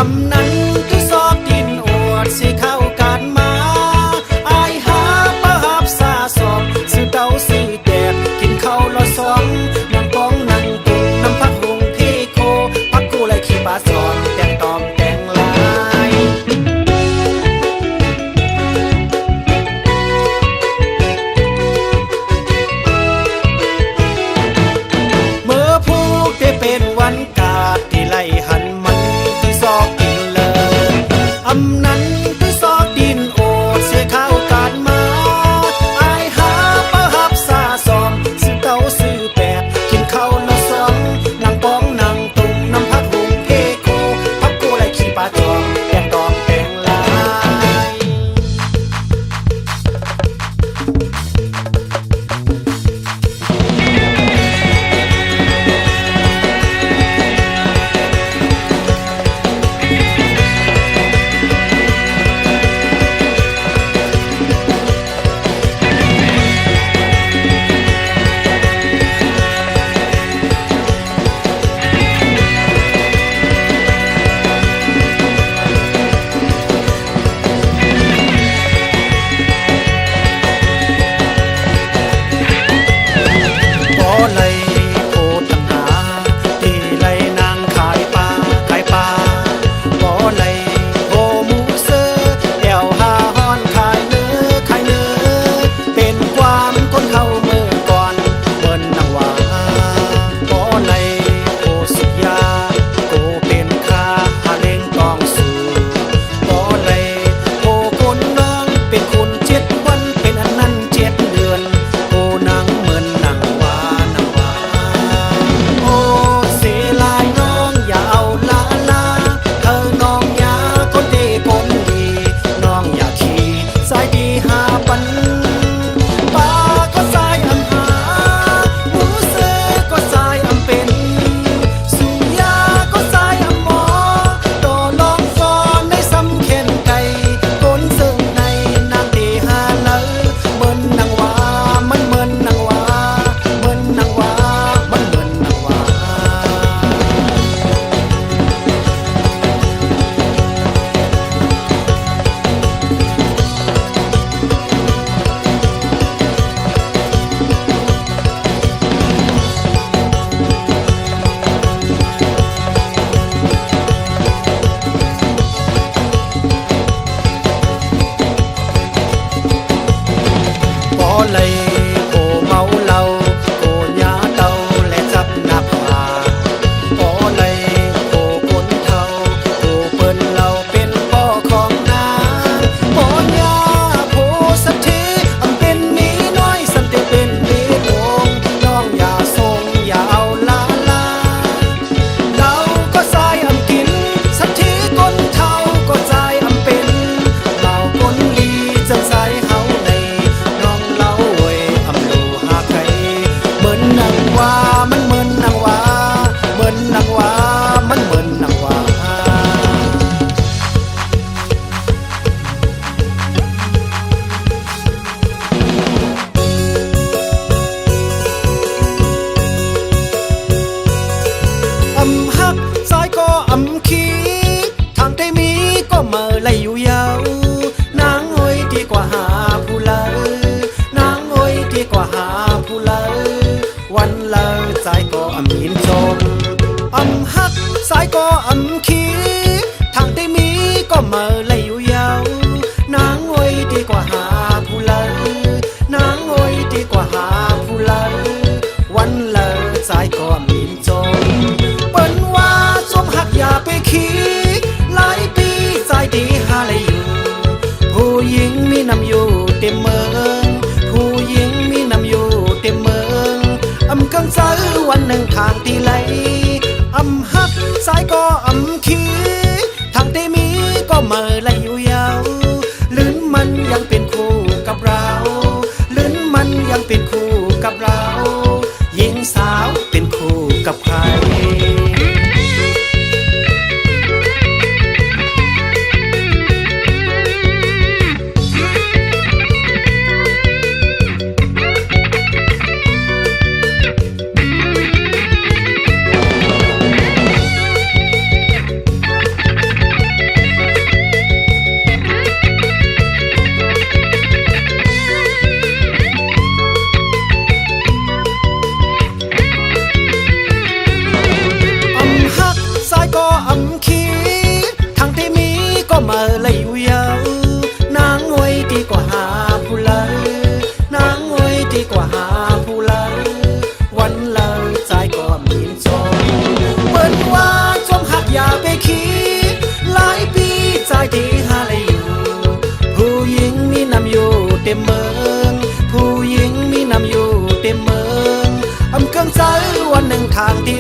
อำนั้นที่ซอกดินอวดสิเข้าการมาอายหาประหับซาสอบซื้อเต้าซื้อแดดกินข้าวละสองนั่งป้องนั่งตุงน้ำพักหุงที่โคพักกูเลยขี้ปลาสอนแต่งตอมแต่งลายเมื่อพูกได้เป็นวันกาดที่ไล่หันมันที่ซอกดินเลยอำนั้นที่ซอกดินโอดเสียข้าวการมาอายหาประหับซาสอมซื้อเต้าซื้อแปดกินข้าวละสองนั่งป้องนั่งตุ่มน้ำพักหุงเพโคพักกูไล่ขี้ปลาจอมแต่งตอมแต่งลาย บ่เลยโคตรหาที่ไลนางขายปลาขายปลาบ่เลยโอหมูเสือเดี่ยวหาฮ้อนขายเนื้อขายเนื้อเป็นความคนเฮาเมื่อก่อนเบิ่นนางว่าบ่เลยโอสุยาโกเป็นข้าหาเล่งกองสู่บ่เลยโอคนน้องเป็นคุณ7 วันเป็นอันนั้น7 เดือนโอนางเหมือนนางว่าโอ้เสียลายน้องอย่าเอาละลาเธอน้องอย่าคนดีคนดีน้องอย่าขี้สายดีหาปันป้าก็สายอำหาหมูเสือก็สายอำเป็นสุยาก็สายอำหมอต่อลองฟอนได้สำเข็นไก่ก้นซึ่งในนางดีหาเลยเหมือนนางว่ามันเหมือนนางว่าเหมือนนางว่ามันเหมือนนางว่า บ่เลยโอเมาเหล้าโอยาเตาและจับหน้าผากบ่เลยโอคนเฒ่าโอเปิ้นเหล้าเป็นพ่อของนางบ่ยาโพสักทีอำเป็นหมีน้อยสันติเป็นหมีโป่งน้องอย่าส่งอย่าเอาละลาเราก็สายอำกินสักทีคนเฒ่าก็สายอำเป็นเราคนดีจะสายเฮาในน้องเล่าเว้ยอำดูหาใครเหมือนนางว่ามันเหมือนนางว่าเหมือนนางว่ามันเหมือนนางว่า อำฮักซ้ายก็อำขี้ทางได้มีก็เมื่อไรอยู่ยาวนางโอยดีกว่าหาผู้เลอนางโอยดีกว่าหาผู้เลอวันเลอใจก็อำยินชมอำฮักซ้ายก็อำขี้ทางได้มีก็เมื่อไรอยู่ยาวนางโอยดีกว่าหาผู้เลอนางโอยดีกว่าหาผู้เลอวันเลอใจก็อำยินชม เปิ้นว่าสมหักอย่าไปขี้หลายปีใจดีหาอะไรอยู่ผู้หญิงมีนำอยู่เต็มเมืองผู้หญิงมีนำอยู่เต็มเมืองอำกังใจวันหนึ่งทางที่ไหลอำฮักสายก็อำขี้ทางที่มีก็เมื่อไรอยู่ยาวลื่นมันยังเป็นคู่กับเราลื่นมันยังเป็นคู่กับเราหญิงสาวเป็นคู่กับใคร อ ก็มีนชมเปิ้นว่าจมหักอย่าไปคิดหลายปีใจที่หาเลยอยู่ผู้หญิงมีนำอยู่เต็มเมืองผู้หญิงมีนำอยู่เต็มเมืองอำเกิงใจวันหนึ่งทางที่